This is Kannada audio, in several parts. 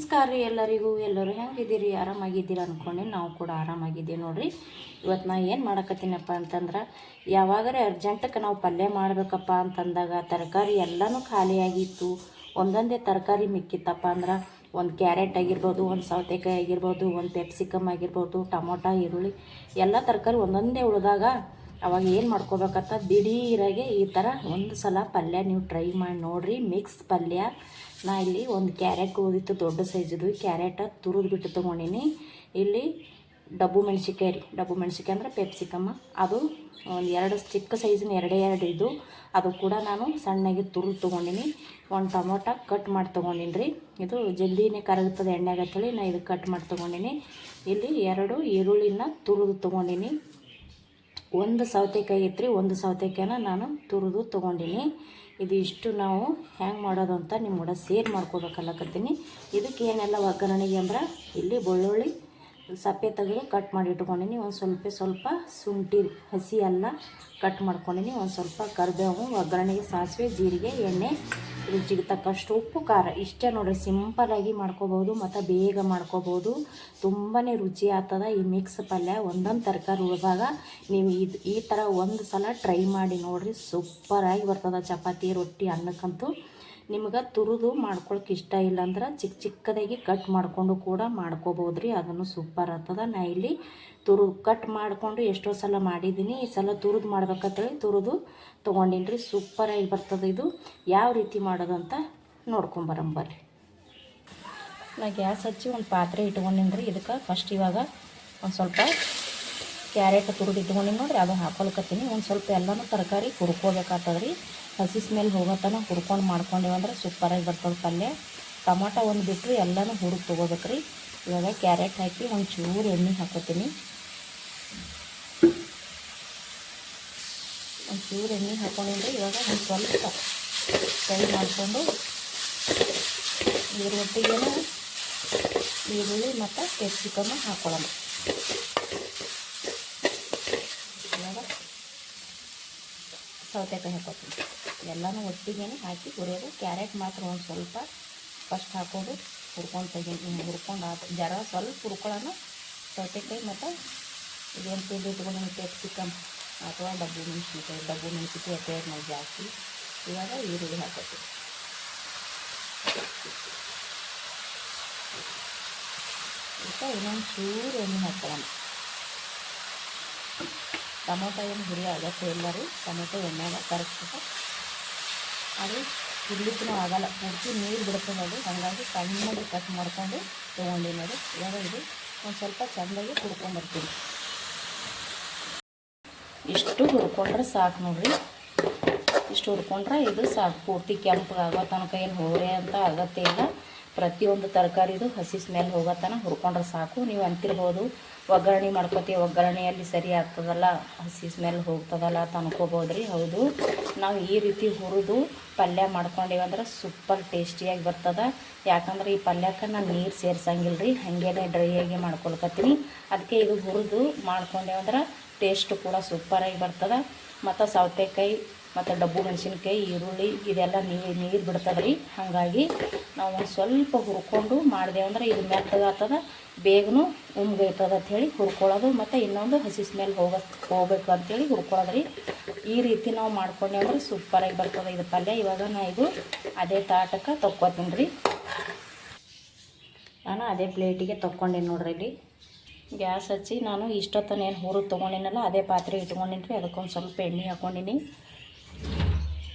ನಮಸ್ಕಾರ ರೀ ಎಲ್ಲರಿಗೂ. ಎಲ್ಲರೂ ಹೆಂಗಿದ್ದೀರಿ? ಆರಾಮಾಗಿದ್ದೀರಿ ಅಂದ್ಕೊಂಡು ನಾವು ಕೂಡ ಆರಾಮಾಗಿದ್ದೀವಿ ನೋಡಿರಿ. ಇವತ್ತು ನಾ ಏನು ಮಾಡಕತ್ತೀನಪ್ಪ ಅಂತಂದ್ರೆ, ಯಾವಾಗರೇ ಅರ್ಜೆಂಟಕ್ಕೆ ನಾವು ಪಲ್ಯ ಮಾಡಬೇಕಪ್ಪ ಅಂತಂದಾಗ ತರಕಾರಿ ಎಲ್ಲನೂ ಖಾಲಿಯಾಗಿತ್ತು. ಒಂದೊಂದೇ ತರಕಾರಿ ಮಿಕ್ಕಿತ್ತಪ್ಪ ಅಂದ್ರೆ, ಒಂದು ಕ್ಯಾರೆಟ್ ಆಗಿರ್ಬೋದು, ಒಂದು ಸೌತೆಕಾಯಿ ಆಗಿರ್ಬೋದು, ಒಂದು ಪೆಪ್ಸಿಕಮ್ ಆಗಿರ್ಬೋದು, ಟೊಮೊಟೊ, ಈರುಳ್ಳಿ ಎಲ್ಲ ತರಕಾರಿ ಒಂದೊಂದೇ ಉಳಿದಾಗ ಅವಾಗ ಏನು ಮಾಡ್ಕೋಬೇಕಂತ ದಿಢೀರಾಗೆ ಈ ಥರ ಒಂದು ಸಲ ಪಲ್ಯ ನೀವು ಟ್ರೈ ಮಾಡಿ ನೋಡಿರಿ. ಮಿಕ್ಸ್ ಪಲ್ಯ. ನಾ ಇಲ್ಲಿ ಒಂದು ಕ್ಯಾರೆಟ್ ಉಳಿದಿತ್ತು, ದೊಡ್ಡ ಸೈಜದು ಕ್ಯಾರೆಟ ತುರಿದು ಬಿಟ್ಟು ತೊಗೊಂಡಿನಿ. ಇಲ್ಲಿ ಡಬ್ಬು ಮೆಣಸಿಕಾಯಿ ಅಂದರೆ ಪೆಪ್ಸಿಕಮ್ಮ, ಅದು ಒಂದು ಎರಡು ಚಿಕ್ಕ ಸೈಜಿನ ಎರಡು ಇದು, ಅದು ಕೂಡ ನಾನು ಸಣ್ಣಗೆ ತುರಿದು ತೊಗೊಂಡಿನಿ. ಒಂದು ಟೊಮೊಟೊ ಕಟ್ ಮಾಡಿ ತೊಗೊಂಡಿನಿ ರೀ. ಇದು ಜಲ್ದಿನೇ ಕರಗುತ್ತದೆ ಎಣ್ಣೆಗೆ ಅಂತೇಳಿ ನಾ ಇದು ಕಟ್ ಮಾಡಿ ತೊಗೊಂಡಿನಿ. ಇಲ್ಲಿ 2 ಈರುಳ್ಳಿನ ತುರಿದು ತೊಗೊಂಡಿನಿ. ಒಂದು ಸೌತೆಕಾಯಿ ಇತ್ತು ರೀ, ಒಂದು ಸೌತೆಕಾಯಿನ ನಾನು ತುರಿದು ತೊಗೊಂಡಿನಿ. ಇದು ಇಷ್ಟು ನಾವು ಹ್ಯಾಂಗೆ ಮಾಡೋದು ಅಂತ ನಿಮ್ಮ ಕೂಡ ಸೇರ್ ಮಾಡ್ಕೋಬೇಕಲ್ಲಕತ್ತೀನಿ. ಇದಕ್ಕೆ ಏನೆಲ್ಲ ಒಗ್ಗರಣೆಗೆ ಅಂದ್ರೆ, ಇಲ್ಲಿ ಬೆಳ್ಳುಳ್ಳಿ ಸಪ್ಪೆ ತೆಗೆದು ಕಟ್ ಮಾಡಿ ಇಟ್ಕೊಂಡಿನಿ. ಒಂದು ಸ್ವಲ್ಪ ಶುಂಠಿ ಹಸಿ ಎಲ್ಲ ಕಟ್ ಮಾಡ್ಕೊಂಡಿನಿ. ಒಂದು ಸ್ವಲ್ಪ ಕರಿಬೇವು, ಒಗ್ಗರಣೆಗೆ ಸಾಸಿವೆ, ಜೀರಿಗೆ, ಎಣ್ಣೆ, ರುಚಿಗೆ ತಕ್ಕಷ್ಟು ಉಪ್ಪು, ಖಾರ. ಇಷ್ಟೇ ನೋಡಿರಿ, ಸಿಂಪಲಾಗಿ ಮಾಡ್ಕೋಬೋದು ಮತ್ತು ಬೇಗ ಮಾಡ್ಕೋಬೋದು. ತುಂಬಾ ರುಚಿ ಆಗ್ತದ ಈ ಮಿಕ್ಸ್ ಪಲ್ಯ. ಒಂದೊಂದು ತರಕಾರಿ ಉಳಿದಾಗ ನೀವು ಈ ಥರ ಒಂದು ಸಲ ಟ್ರೈ ಮಾಡಿ ನೋಡಿರಿ, ಸೂಪರಾಗಿ ಬರ್ತದೆ. ಚಪಾತಿ, ರೊಟ್ಟಿ, ಅನ್ನಕ್ಕಂತೂ. ನಿಮ್ಗೆ ತುರಿದು ಮಾಡ್ಕೊಳಕ್ಕೆ ಇಷ್ಟ ಇಲ್ಲಾಂದ್ರೆ ಚಿಕ್ಕದಾಗಿ ಕಟ್ ಮಾಡಿಕೊಂಡು ಕೂಡ ಮಾಡ್ಕೋಬೋದು ರೀ, ಅದನ್ನು ಸೂಪರ್ ಆಗ್ತದೆ. ನಾ ಇಲ್ಲಿ ಕಟ್ ಮಾಡಿಕೊಂಡು ಎಷ್ಟೋ ಸಲ ಮಾಡಿದ್ದೀನಿ. ಈ ಸಲ ತುರಿದು ಮಾಡ್ಬೇಕಂತೇಳಿ ತುರಿದು ತೊಗೊಂಡಿನಿ ರೀ. ಸೂಪರಾಗಿ ಬರ್ತದೆ. ಇದು ಯಾವ ರೀತಿ ಮಾಡೋದಂತ ನೋಡ್ಕೊಂಬರಂಬರ್ರಿ. ನಾ ಗ್ಯಾಸ್ ಹಚ್ಚಿ ಒಂದು ಪಾತ್ರೆ ಇಟ್ಕೊಂಡಿನಿ ರೀ. ಇದಕ್ಕೆ ಫಸ್ಟ್ ಇವಾಗ ಒಂದು ಸ್ವಲ್ಪ ಕ್ಯಾರೆಟ್ ತುರಿದು ಇಟ್ಕೊಂಡಿನಿ ನೋಡಿರಿ, ಅದು ಹಾಕೊಳ್ಕತ್ತೀನಿ. ಒಂದು ಸ್ವಲ್ಪ ಎಲ್ಲನೂ ತರಕಾರಿ ಹುರ್ಕೋಬೇಕಾಗ್ತದೆ ರೀ. ಹಸಿ ಸ್ಮೆಲ್ ಹೋಗೋತನ ಹುರ್ಕೊಂಡು ಮಾಡ್ಕೊಂಡೇವು ಅಂದ್ರೆ ಸೂಪರಾಗಿ ಬರ್ತದೆ ಪಲ್ಯ. ಟೊಮೊಟೊ ಒಂದು ಬಿಟ್ಟರು ಎಲ್ಲನೂ ಹುರಿದು ತೊಗೋಬೇಕು ರೀ. ಇವಾಗ ಕ್ಯಾರೆಟ್ ಹಾಕಿ ಒಂದು ಚೂರು ಎಣ್ಣೆ ಹಾಕೋತೀನಿ. ಒಂದು ಚೂರು ಎಣ್ಣೆ ಹಾಕೊಂಡಿದ್ರೆ ಇವಾಗ ಒಂದು ಸ್ವಲ್ಪ ಫ್ರೈ ಮಾಡಿಕೊಂಡು ಇದ್ರ ಒಟ್ಟಿಗೇನು ಈರುಳ್ಳಿ ಮತ್ತು ಕ್ಯಾಪ್ಸಿಕಮ್ ಹಾಕೊಳ್ಳೋಣ. ಇವಾಗ ಸೌತೆಕಾಯಿ ಹಾಕೋತೀನಿ. ಎಲ್ಲನೂ ಒಟ್ಟಿಗೇನೆ ಹಾಕಿ ಹುರಿಯೋದು. ಕ್ಯಾರೆಟ್ ಮಾತ್ರ ಒಂದು ಸ್ವಲ್ಪ ಫಸ್ಟ್ ಹಾಕೋದು, ಹುರ್ಕೊಂಡು ಹುರ್ಕೊಂಡು ಜರ ಸ್ವಲ್ಪ ಹುರ್ಕೊಳ್ಳೋಣ. ಸೌತೆಕಾಯಿ ಮತ್ತು ಇದೇನು ತಿಂದು ಇಟ್ಕೊಂಡು ಕ್ಯಾಪ್ಸಿಕಮ್ ಅಥವಾ ಡಬ್ಬು ಮೆಣಸಿಕಾಯಿ ಅಥವಾ ನಾವು ಜಾಸ್ತಿ. ಇವಾಗ ಈರುಳ್ಳಿ ಹಾಕೋತೀವಿ. ಈಗ ಇನ್ನೊಂದು ಚೂರು ಎಣ್ಣೆ ಹಾಕೊಳ್ಳೋಣ. ಟೊಮೊಟೊ ಏನು ಹುರಿಯೋ ಅಗತ್ಯ ಇಲ್ಲ ರೀ. ಟೊಮೊಟೊ ಎಣ್ಣೆಗೆ ಕರಗ್ತದೆ, ಅದು ಹುರ್ಲಿಕ್ಕೂ ಆಗಲ್ಲ, ಪೂರ್ತಿ ನೀರು ಬಿಡ್ತದೆ ಅದು. ಹಾಗಾಗಿ ಸಣ್ಣಗೆ ಕಟ್ ಮಾಡ್ಕೊಂಡು ತೊಗೊಂಡಿನಿ ಅದು. ಇವಾಗ ಇದು ಒಂದು ಸ್ವಲ್ಪ ಚೆಂದಾಗಿ ಹುರ್ಕೊಂಬರ್ತೀನಿ. ಇಷ್ಟು ಹುರ್ಕೊಂಡ್ರೆ ಸಾಕು ನೋಡಿರಿ. ಇಷ್ಟು ಹುರ್ಕೊಂಡ್ರೆ ಇದು ಸಾಕು. ಪೂರ್ತಿ ಕೆಂಪಗೆ ಆಗೋ ತನಕ ಏನು ಹೋರೆ ಅಂತ ಅಗತ್ಯ ಇಲ್ಲ. ಪ್ರತಿಯೊಂದು ತರಕಾರಿದು ಹಸಿ ಸ್ಮೆಲ್ ಹೋಗೋ ತನಕ ಹುರ್ಕೊಂಡ್ರೆ ಸಾಕು. ನೀವು ಅಂತಿರ್ಬೋದು, ಒಗ್ಗರಣೆ ಮಾಡ್ಕೊತೀವಿ, ಒಗ್ಗರಣೆಯಲ್ಲಿ ಸರಿ ಆಗ್ತದಲ್ಲ, ಹಸಿ ಸ್ಮೆಲ್ ಹೋಗ್ತದಲ್ಲ ಅಂತ ಅನ್ಕೋಬೋದು ರೀ. ಹೌದು, ನಾವು ಈ ರೀತಿ ಹುರಿದು ಪಲ್ಯ ಮಾಡ್ಕೊಂಡೇವಂದ್ರೆ ಸೂಪರ್ ಟೇಸ್ಟಿಯಾಗಿ ಬರ್ತದೆ. ಯಾಕಂದ್ರೆ ಈ ಪಲ್ಯಕ್ಕೆ ನಾನು ನೀರು ಸೇರ್ಸಂಗಿಲ್ಲ ರೀ, ಹಾಗೇನೆ ಡ್ರೈಯಾಗಿ ಮಾಡ್ಕೊಳ್ಕತ್ತೀನಿ. ಅದಕ್ಕೆ ಇದು ಹುರಿದು ಮಾಡ್ಕೊಂಡೇವಂದ್ರೆ ಟೇಸ್ಟು ಕೂಡ ಸೂಪರಾಗಿ ಬರ್ತದೆ. ಮತ್ತು ಸೌತೆಕಾಯಿ ಮತ್ತು ಡಬ್ಬು ಮೆಣಸಿನ್ಕಾಯಿ, ಈರುಳ್ಳಿ ಇದೆಲ್ಲ ನೀರು ಬಿಡ್ತದೆ ರೀ. ಹಾಗಾಗಿ ನಾವು ಒಂದು ಸ್ವಲ್ಪ ಹುರ್ಕೊಂಡು ಮಾಡಿದೆವು ಅಂದ್ರೆ ಇದು ಮೆತ್ತಗಾಗ್ತದೆ, ಬೇಗನೂ ಉಮ್ಗೈತದೆ ಅಂಥೇಳಿ ಹುರ್ಕೊಳ್ಳೋದು. ಮತ್ತು ಇನ್ನೊಂದು ಹಸಿ ಸ್ಮೆಲ್ ಹೋಗ್ಬೇಕು ಅಂಥೇಳಿ ಹುರ್ಕೊಳ್ಳೋದು ರೀ. ಈ ರೀತಿ ನಾವು ಮಾಡ್ಕೊಂಡೆ ಅಂದ್ರೆ ಸೂಪರಾಗಿ ಬರ್ತದೆ ಇದು ಪಲ್ಯ. ಇವಾಗ ನಾನು ಇದು ಅದೇ ತಾಟಕ್ಕೆ ತೊಕ್ಕೋತೀನಿ ರೀ. ನಾನು ಅದೇ ಪ್ಲೇಟಿಗೆ ತೊಗೊಂಡಿನಿ ನೋಡ್ರಿ. ಇಲ್ಲಿ ಗ್ಯಾಸ್ ಹಚ್ಚಿ ನಾನು ಇಷ್ಟೊತ್ತನ ಏನು ಹುರಿದು ತೊಗೊಂಡಿನಲ್ಲ ಅದೇ ಪಾತ್ರೆ ಇಟ್ಕೊಂಡಿನಿ ರೀ. ಅದಕ್ಕೊಂದು ಸ್ವಲ್ಪ ಎಣ್ಣೆ ಹಾಕ್ಕೊಂಡಿನಿ.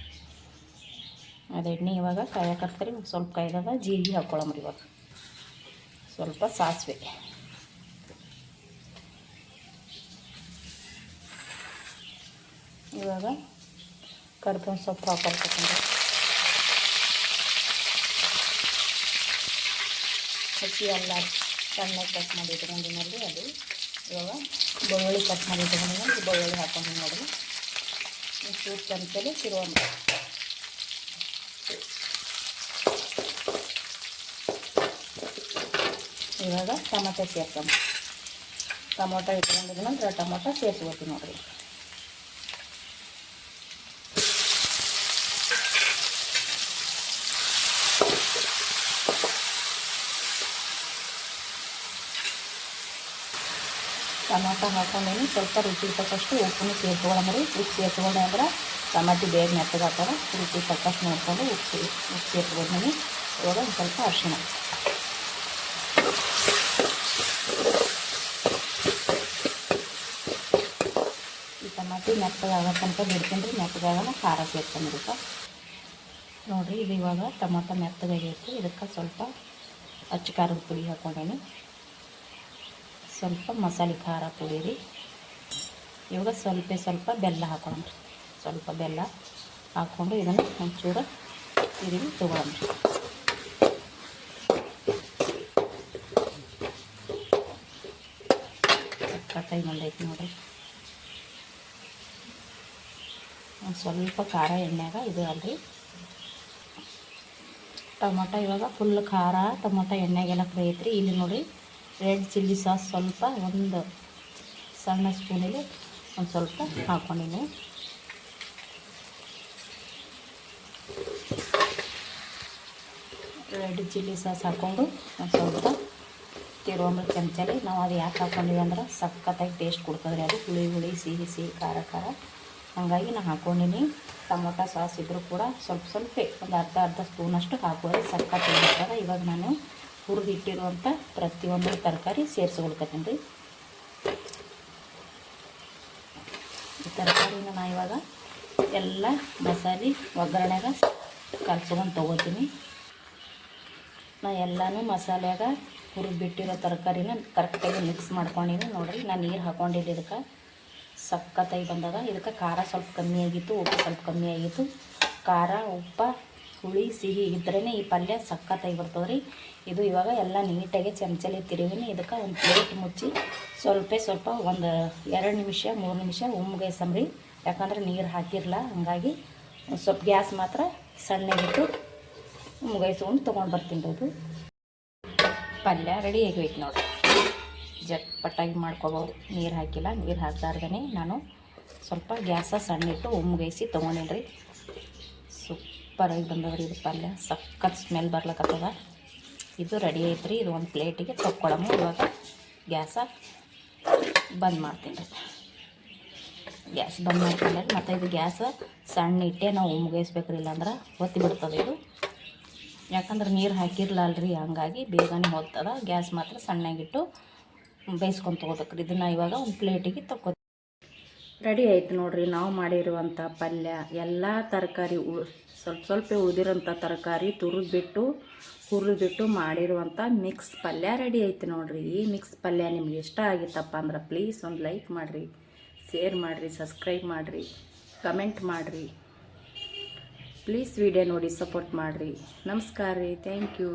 ಅದು ಎಣ್ಣೆ ಇವಾಗ ಕಾಯಕತ್ತೀರಿ. ಸ್ವಲ್ಪ ಕಾಯ್ದದ ಜೀರಿಗೆ ಹಾಕ್ಕೊಳ್ಳಮ್ರಿ. ಇವಾಗ ಸ್ವಲ್ಪ ಸಾಸಿವೆ, ಇವಾಗ ಕರ್ಬೇವಿನ ಸೊಪ್ಪು ಹಾಕೊಳ್ಬೇಕಂದ್ರೆ ಹಸಿ ಎಲ್ಲ ಸಣ್ಣಗೆ ಕಟ್ ಮಾಡಿ ಇಟ್ಕೊಂಡಿನಲ್ಲಿ ಅದು. ಇವಾಗ ಬೆಳ್ಳುಳ್ಳಿ ಕಟ್ ಮಾಡಿ ಇಟ್ಕೊಂಡಿನಲ್ಲಿ ಬೆಳ್ಳುಳ್ಳಿ ಹಾಕೊಂಡು ನೋಡಿರಿ. ಚೂರು ಚಮಚಲ್ಲಿ ತಿರುವಂತ. ಇವಾಗ ಟೊಮೊಟೊ ಸೇರ್ಸೋಣ. ಟೊಮೊಟೊ ಇಟ್ಕೊಂಡಿದ ನಂತರ ಟೊಮೊಟೊ ಸೇರಿಸ್ಕೋತೀವಿ ನೋಡಿರಿ. ಟೊಮೊಟೊ ಹಾಕೊಂಡೇನಿ. ಸ್ವಲ್ಪ ರುಚಿಗೆ ತಕ್ಕಷ್ಟು ಉಪ್ಪನ್ನು ಸೇರ್ಸ್ಕೊಳ್ಳೋದ್ರಿ. ಉಪ್ಪು ಸೇರ್ಸ್ಕೊಂಡೆ ಅಂದ್ರೆ ಟಮಾಟಿ ಬೇಗ ಮೆತ್ತಗಾಗ್ತದೆ. ರುಚಿಗೆ ತಕ್ಕಷ್ಟು ನೋಡಿಕೊಂಡು ಉಪ್ಪು ಸೇರ್ಸ್ಕೊಂಡ್ಮೇಲೆ ಇವಾಗ ಒಂದು ಸ್ವಲ್ಪ ಅರಿಶಿಣ, ಈ ಟಮಾಟಿ ಮೆತ್ತಗಾಗೋ ತನಕ ಬಿಡ್ತೀನಿ ರೀ. ಮೆತ್ತಗಾಗೋಣ ಖಾರ ಸೇರ್ಕೊಂಡಿದ್ದಕ್ಕೆ ನೋಡಿರಿ. ಇದು ಇವಾಗ ಟೊಮೊಟೊ ಮೆತ್ತಗಾಗೈತಿ. ಇದಕ್ಕೆ ಸ್ವಲ್ಪ ಅಚ್ಚ ಖಾರದ ಪುಡಿ ಹಾಕ್ಕೊಂಡೇನಿ, ಸ್ವಲ್ಪ ಮಸಾಲೆ ಖಾರ ಪುಡಿ ರೀ. ಇವಾಗ ಸ್ವಲ್ಪ ಬೆಲ್ಲ ಹಾಕೋಣ. ಸ್ವಲ್ಪ ಬೆಲ್ಲ ಹಾಕ್ಕೊಂಡು ಇದನ್ನು ಒಂಚೂರು ತಿರುಗಿ ತೊಗೊಳೋಣ. ಸಕ್ಕತ್ತಾಗಿ ಬಂದೈತಿ ನೋಡಿರಿ. ಒಂದು ಸ್ವಲ್ಪ ಖಾರ ಎಣ್ಣೆಗ ಇದು ಅಲ್ರಿ ಟೊಮೊಟೊ. ಇವಾಗ ಫುಲ್ ಖಾರ ಟೊಮೊಟೊ ಎಣ್ಣೆಗೆಲ್ಲ ಫ್ರೈ ಐತ್ರಿ. ಇಲ್ಲಿ ನೋಡಿರಿ ರೆಡ್ ಚಿಲ್ಲಿ ಸಾಸ್ ಸ್ವಲ್ಪ ಒಂದು ಸಣ್ಣ ಸ್ಪೂನಲ್ಲಿ ಒಂದು ಸ್ವಲ್ಪ ಹಾಕ್ಕೊಂಡಿನಿ. ರೆಡ್ ಚಿಲ್ಲಿ ಸಾಸ್ ಹಾಕ್ಕೊಂಡು ಒಂದು ಸ್ವಲ್ಪ ತಿರುವಂಬ ಚಮಚಲ್ಲಿ. ನಾವು ಅದು ಯಾಕೆ ಹಾಕ್ಕೊಂಡಿವಿ ಅಂದ್ರೆ ಸಖತ್ತಾಗಿ ಟೇಸ್ಟ್ ಕೊಡ್ತದ್ರಿ. ಅದು ಹುಳಿ ಸಿಹಿ ಖಾರ ಹಾಗಾಗಿ ನಾನು ಹಾಕ್ಕೊಂಡಿನಿ. ಟೊಮೊಟೊ ಸಾಸ್ ಇದ್ದರೂ ಕೂಡ ಸ್ವಲ್ಪ ಒಂದು ಅರ್ಧ ಸ್ಪೂನಷ್ಟು ಹಾಕೋದ್ರೆ ಸಖತ್ತಾಗಿ ಇರ್ತದೆ. ಇವಾಗ ನಾನು ಹುರಿದಿಟ್ಟಿರುವಂಥ ಪ್ರತಿಯೊಂದು ತರಕಾರಿ ಸೇರಿಸ್ಕೊಳ್ಕತ್ತೀನಿ ರೀ. ಈ ತರಕಾರಿನ ನಾನು ಇವಾಗ ಎಲ್ಲ ಮಸಾಲೆ ಒಗ್ಗರಣೆಗ ಕಲ್ಸ್ಕೊಂಡು ತೊಗೋತೀನಿ. ನಾನು ಎಲ್ಲನೂ ಮಸಾಲೆಯಾಗ ಹುರಿದ್ಬಿಟ್ಟಿರೋ ತರಕಾರಿನ ಕರೆಕ್ಟಾಗಿ ಮಿಕ್ಸ್ ಮಾಡ್ಕೊಂಡಿನಿ. ನೋಡಿರಿ ನಾನು ನೀರು ಹಾಕ್ಕೊಂಡಿದ್ದೆ. ಇದಕ್ಕೆ ಸಖತ್ತಾಗಿ ಬಂದಾಗ. ಇದಕ್ಕೆ ಖಾರ ಸ್ವಲ್ಪ ಕಮ್ಮಿ ಆಗಿತ್ತು, ಉಪ್ಪು ಸ್ವಲ್ಪ ಕಮ್ಮಿ ಆಗಿತ್ತು. ಖಾರ ಉಪ್ಪು ಹುಳಿ ಸಿಹಿ ಇದ್ರೇ ಈ ಪಲ್ಯ ಸಖತ್ತಾಗಿ ಬರ್ತದೆ ರೀ. ಇದು ಇವಾಗ ಎಲ್ಲ ನೀಟಾಗಿ ಚಮಚಲಿ ತಿರುವಿನಿ. ಇದಕ್ಕೆ ಒಂದು ಪ್ಲೇಟ್ ಮುಚ್ಚಿ ಸ್ವಲ್ಪ ಒಂದು 2 ನಿಮಿಷ 3 ನಿಮಿಷ ಉಮ್ಗೈಸಂಬ್ರಿ. ಯಾಕಂದ್ರೆ ನೀರು ಹಾಕಿರಲ್ಲ, ಹಾಗಾಗಿ ಸ್ವಲ್ಪ ಗ್ಯಾಸ್ ಮಾತ್ರ ಸಣ್ಣಗಿಟ್ಟು ಮುಗೈಸ್ಕೊಂಡು ತೊಗೊಂಡು ಬರ್ತೀನಿ. ಅದು ಪಲ್ಯ ರೆಡಿ ಆಗೈತೆ ನೋಡಿರಿ. ಜಟ್ಪಟ್ಟಾಗಿ ಮಾಡ್ಕೊಬೋದು. ನೀರು ಹಾಕಿಲ್ಲ, ನೀರು ಹಾಕ್ಲಾರ್ದೇ ನಾನು ಸ್ವಲ್ಪ ಗ್ಯಾಸ ಸಣ್ಣಿಟ್ಟು ಉಮ್ಗೈಸಿ ತೊಗೊಂಡೇನಿ ರೀ. ಸೂಪರಾಗಿ ಬಂದದ್ರಿ ಇದು ಪಲ್ಯ. ಸಖತ್ ಸ್ಮೆಲ್ ಬರ್ಲಕ್ಕತ್ತದ. ಇದು ರೆಡಿ ಐತ್ರಿ. ಇದು ಒಂದು ಪ್ಲೇಟಿಗೆ ತಕ್ಕೊಳ್ಳೋಣ. ಇವಾಗ ಗ್ಯಾಸ ಬಂದ್ ಮಾಡ್ತೀನಿ ರೀ. ಗ್ಯಾಸ್ ಬಂದ್ ಮಾಡ್ಕೊಂಡ್ರೆ ಮತ್ತು ಇದು ಗ್ಯಾಸ ಸಣ್ಣ ಇಟ್ಟೆ ನಾವು ಉಮ್ಗೈಸ್ಬೇಕ್ರಿ, ಇಲ್ಲಾಂದ್ರೆ ಒತ್ತಿ ಬಿಡ್ತದೆ ಇದು. ಯಾಕಂದ್ರೆ ನೀರು ಹಾಕಿರಲ್ಲ ಅಲ್ರಿ, ಹಂಗಾಗಿ ಬೇಗನೆ ಹೋಗ್ತದ. ಗ್ಯಾಸ್ ಮಾತ್ರ ಸಣ್ಣಗಿಟ್ಟು ಬೇಯಿಸ್ಕೊಂಡು ತೊಗೋಬೇಕ್ರಿ. ಇದನ್ನು ಇವಾಗ ಒಂದು ಪ್ಲೇಟಿಗೆ ತಗೋ ರೆಡಿ ಆಯ್ತು ನೋಡಿರಿ. ನಾವು ಮಾಡಿರುವಂಥ ಪಲ್ಯ ಎಲ್ಲ ತರಕಾರಿ ಸ್ವಲ್ಪ ಉಳಿದಿರೋಂಥ ತರಕಾರಿ ಹುರಿದ್ಬಿಟ್ಟು ಮಾಡಿರುವಂಥ ಮಿಕ್ಸ್ ಪಲ್ಯ ರೆಡಿ ಆಯ್ತು ನೋಡಿರಿ. ಈ ಮಿಕ್ಸ್ ಪಲ್ಯ ನಿಮ್ಗೆ ಇಷ್ಟ ಆಗಿತ್ತಪ್ಪ ಅಂದ್ರೆ ಪ್ಲೀಸ್ ಒಂದು ಲೈಕ್ ಮಾಡಿರಿ, ಶೇರ್ ಮಾಡಿರಿ, ಸಬ್ಸ್ಕ್ರೈಬ್ ಮಾಡಿರಿ, ಕಮೆಂಟ್ ಮಾಡಿರಿ. ಪ್ಲೀಸ್ ವಿಡಿಯೋ ನೋಡಿ ಸಪೋರ್ಟ್ ಮಾಡಿರಿ. ನಮಸ್ಕಾರ ರೀ. Thank you.